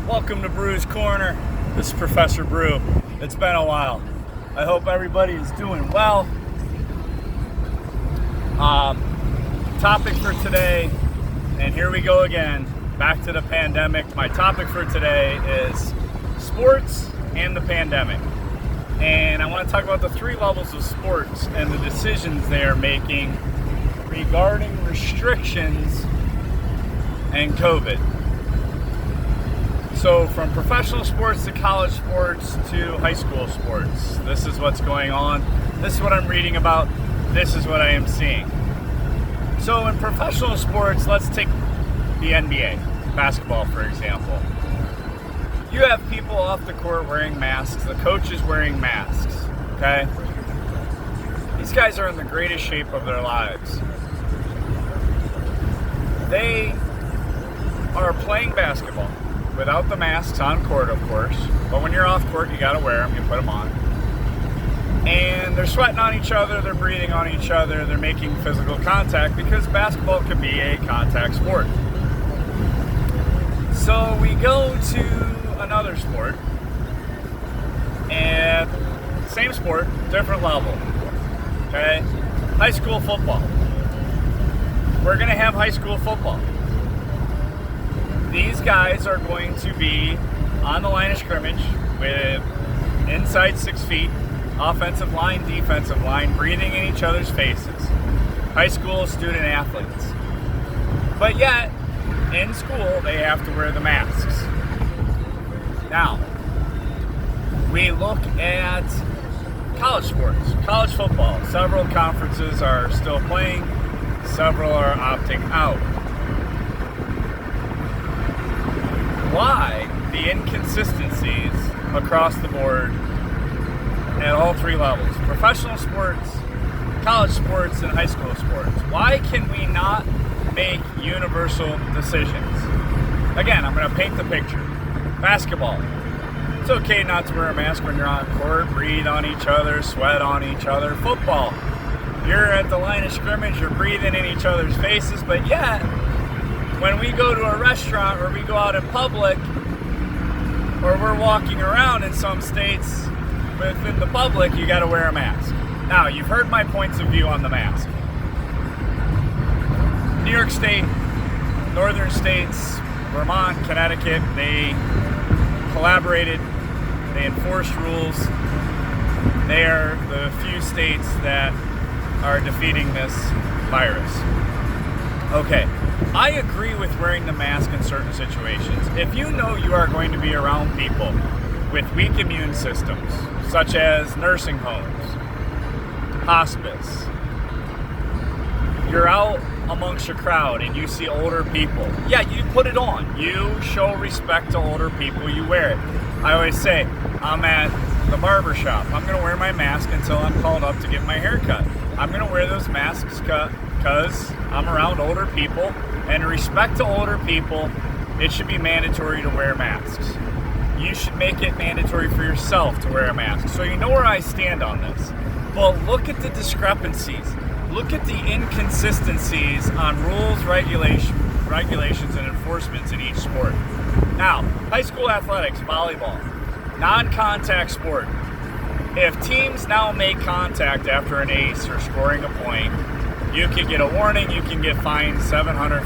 Welcome to Brew's Corner. This is Professor Brew. It's been a while. I hope everybody is doing well. Topic for today, and here we go again, back to the pandemic. My topic for today is sports and the pandemic. And I want to talk about the three levels of sports and the decisions they are making regarding restrictions and COVID. So from professional sports to college sports to high school sports, this is what's going on. This is what I'm reading about. This is what I am seeing. So in professional sports, let's take the NBA, basketball for example. You have people off the court wearing masks, the coach is wearing masks, okay? These guys are in the greatest shape of their lives. They are playing basketball without the masks on court, of course, but when you're off court, you gotta wear them, you put them on. And they're sweating on each other, they're breathing on each other, they're making physical contact because basketball can be a contact sport. So we go to another sport, and same sport, different level, okay? High school football. We're gonna have high school football. These guys are going to be on the line of scrimmage with inside 6 feet, offensive line, defensive line, breathing in each other's faces. High school student athletes. But yet, in school, they have to wear the masks. Now, we look at college sports, college football. Several conferences are still playing, several are opting out. Why the inconsistencies across the board at all three levels? Professional sports, college sports, and high school sports. Why can we not make universal decisions? Again, I'm going to paint the picture. Basketball. It's okay not to wear a mask when you're on court, breathe on each other, sweat on each other. Football. You're at the line of scrimmage, you're breathing in each other's faces, but yet, when we go to a restaurant or we go out in public or we're walking around in some states within the public, you got to wear a mask. Now, you've heard my points of view on the mask. New York State, northern states, Vermont, Connecticut, they collaborated, they enforced rules. They are the few states that are defeating this virus. Okay. I agree with wearing the mask in certain situations. If you know you are going to be around people with weak immune systems, such as nursing homes, hospice, you're out amongst your crowd and you see older people, yeah, you put it on. You show respect to older people, you wear it. I always say, I'm at the barber shop. I'm going to wear my mask until I'm called up to get my hair cut. I'm going to wear those masks because I'm around older people. And in respect to older people, it should be mandatory to wear masks. You should make it mandatory for yourself to wear a mask. So you know where I stand on this. But look at the discrepancies. Look at the inconsistencies on rules, regulations, and enforcements in each sport. Now, high school athletics, volleyball, non-contact sport. If teams now make contact after an ace or scoring a point, you can get a warning, you can get fined $750.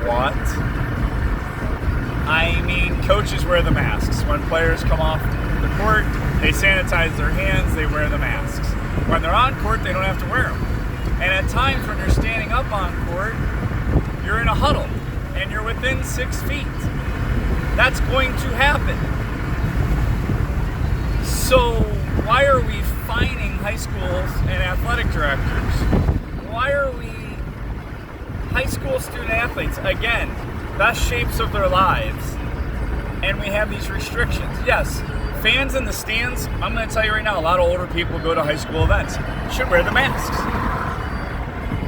What? I mean, coaches wear the masks. When players come off the court, they sanitize their hands, they wear the masks. When they're on court, they don't have to wear them. And at times when you're standing up on court, you're in a huddle and you're within 6 feet. That's going to happen. So why are we fining high schools and athletic directors? Why are we high school student athletes, again, best shapes of their lives, and we have these restrictions? Yes, fans in the stands, I'm going to tell you right now, a lot of older people go to high school events, should wear the masks.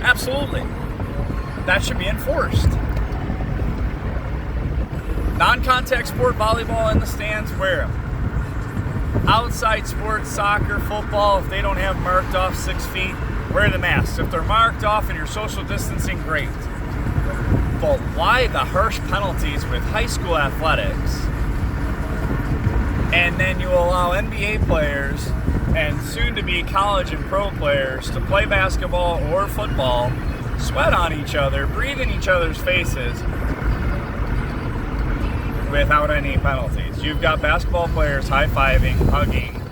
Absolutely. That should be enforced. Non-contact sport, volleyball in the stands, wear them. Outside sports, soccer, football, if they don't have marked off 6 feet, wear the masks. If they're marked off and you're social distancing, great. But why the harsh penalties with high school athletics? And then you allow NBA players and soon-to-be college and pro players to play basketball or football, sweat on each other, breathe in each other's faces without any penalties. You've got basketball players high-fiving, hugging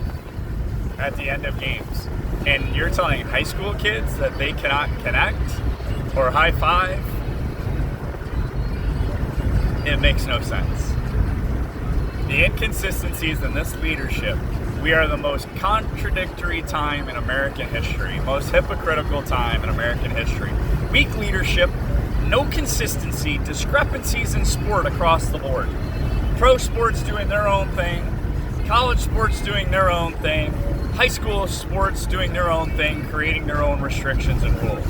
at the end of games. And you're telling high school kids that they cannot connect or high-five? It makes no sense. The inconsistencies in this leadership, we are the most contradictory time in American history, most hypocritical time in American history. Weak leadership, no consistency, discrepancies in sport across the board. Pro sports doing their own thing, college sports doing their own thing, high school sports doing their own thing, creating their own restrictions and rules.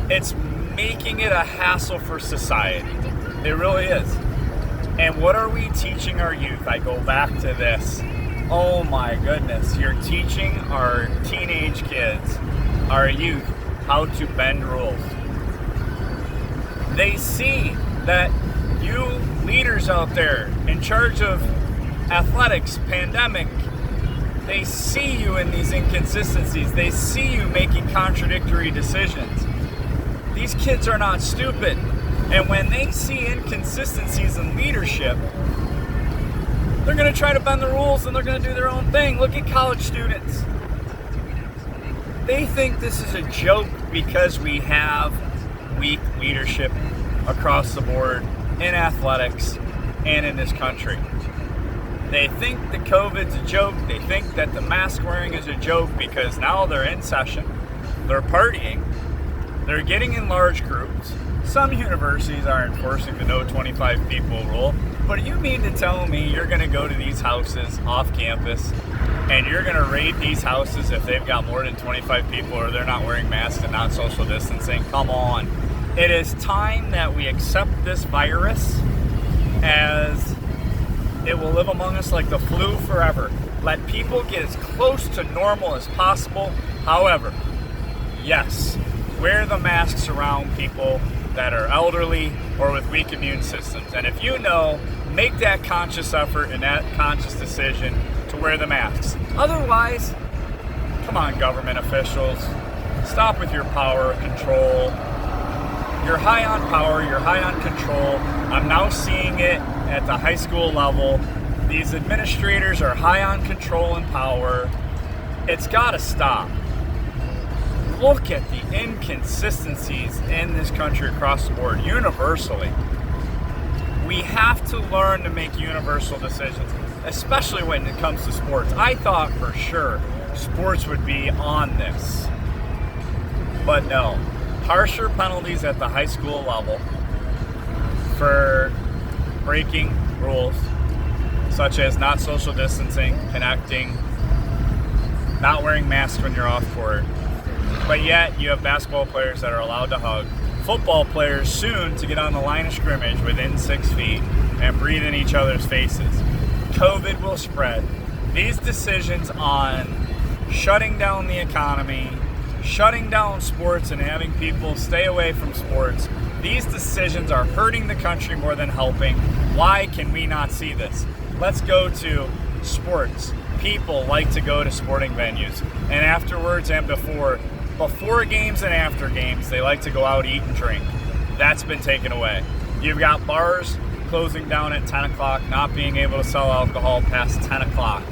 It's making it a hassle for society. It really is. And what are we teaching our youth? I go back to this. Oh my goodness, you're teaching our teenage kids, our youth, how to bend rules. They see that you leaders out there in charge of athletics, pandemic, they see you in these inconsistencies. They see you making contradictory decisions. These kids are not stupid. And when they see inconsistencies in leadership, they're going to try to bend the rules and they're going to do their own thing. Look at college students. They think this is a joke because we have weak leadership across the board in athletics and in this country. They think the COVID's a joke. They think that the mask wearing is a joke because now they're in session. They're partying. They're getting in large groups. Some universities are enforcing the no 25 people rule. But you mean to tell me you're going to go to these houses off campus and you're going to raid these houses if they've got more than 25 people or they're not wearing masks and not social distancing? Come on. It is time that we accept this virus as it will live among us like the flu forever. Let people get as close to normal as possible. However, yes, wear the masks around people that are elderly or with weak immune systems. And if you know, make that conscious effort and that conscious decision to wear the masks. Otherwise, come on, government officials, stop with your power control. You're high on power, you're high on control. I'm now seeing it at the high school level. These administrators are high on control and power. It's got to stop. Look at the inconsistencies in this country across the board, universally. We have to learn to make universal decisions, especially when it comes to sports. I thought for sure sports would be on this, but no. Harsher penalties at the high school level for breaking rules, such as not social distancing, connecting, not wearing masks when you're off court. But yet, you have basketball players that are allowed to hug, football players soon to get on the line of scrimmage within 6 feet and breathe in each other's faces. COVID will spread. These decisions on shutting down the economy, shutting down sports and having people stay away from sports, these decisions are hurting the country more than helping. Why can we not see this? Let's go to sports. People like to go to sporting venues, and afterwards and before games and after games, they like to go out, eat, and drink. That's been taken away. You've got bars closing down at 10 o'clock, not being able to sell alcohol past 10 o'clock.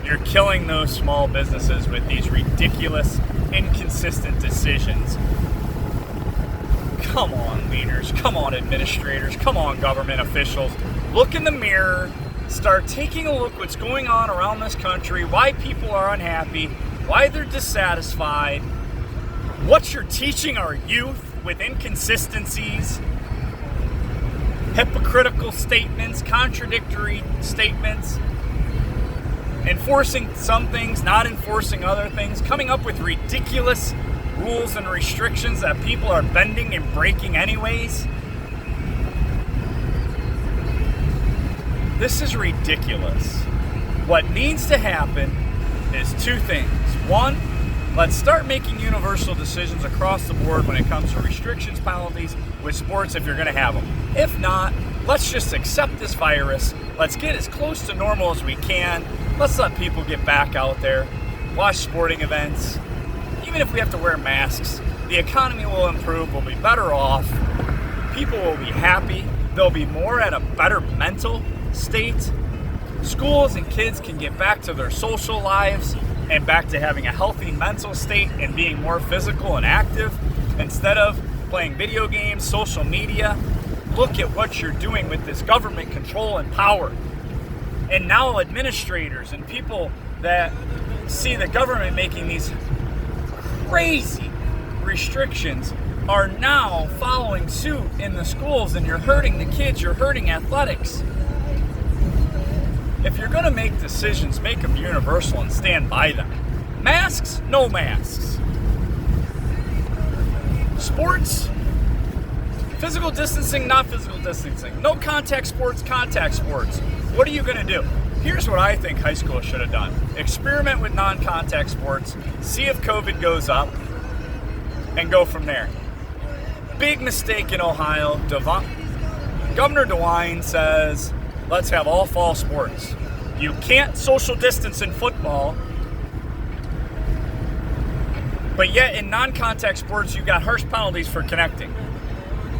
You're killing those small businesses with these ridiculous, inconsistent decisions. Come on, leaders. Come on, administrators. Come on, government officials. Look in the mirror. Start taking a look what's going on around this country, why people are unhappy, why they're dissatisfied, what you're teaching our youth with inconsistencies, hypocritical statements, contradictory statements, enforcing some things, not enforcing other things, coming up with ridiculous rules and restrictions that people are bending and breaking anyways. This is ridiculous. What needs to happen is two things. One, Let's start making universal decisions across the board when it comes to restrictions, penalties with sports if you're going to have them. If not, let's just accept this virus. Let's get as close to normal as we can. Let's let people get back out there, watch sporting events. Even if we have to wear masks, the economy will improve, we'll be better off, people will be happy, they'll be more at a better mental state. Schools and kids can get back to their social lives and back to having a healthy mental state and being more physical and active instead of playing video games, social media. Look at what you're doing with this government control and power. And now administrators and people that see the government making these crazy restrictions are now following suit in the schools, and you're hurting the kids, you're hurting athletics. If you're going to make decisions, make them universal and stand by them. Masks, no masks. Sports, physical distancing, not physical distancing. No contact sports, contact sports. What are you going to do? Here's what I think high school should have done. Experiment with non-contact sports, see if COVID goes up, and go from there. Big mistake in Ohio. Governor DeWine says, let's have all fall sports. You can't social distance in football, but yet in non-contact sports, you got harsh penalties for connecting.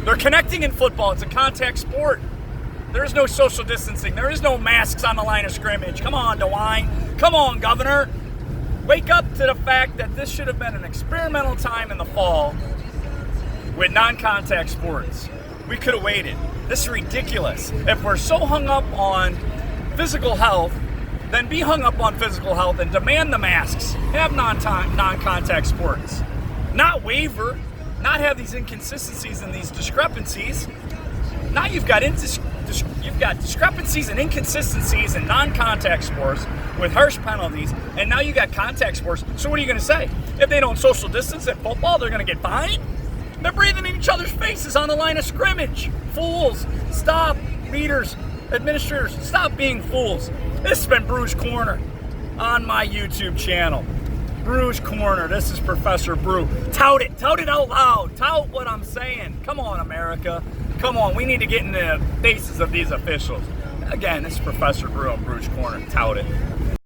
They're connecting in football. It's a contact sport. There is no social distancing. There is no masks on the line of scrimmage. Come on, DeWine. Come on, Governor. Wake up to the fact that this should have been an experimental time in the fall with non-contact sports. We could have waited. This is ridiculous. If we're so hung up on physical health, then be hung up on physical health and demand the masks. Have non-contact sports. Not waver. Not have these inconsistencies and these discrepancies. Now you've got discrepancies and inconsistencies in non-contact sports with harsh penalties, and now you got contact sports. So what are you going to say? If they don't social distance at football, they're going to get fined? They're breathing in each other's faces on the line of scrimmage. Fools. Stop. Leaders, administrators, stop being fools. This has been Brew's Corner on my YouTube channel. Brew's Corner. This is Professor Brew. Tout it. Tout it out loud. Tout what I'm saying. Come on, America. Come on. We need to get in the faces of these officials. Again, this is Professor Brew on Brew's Corner. Tout it.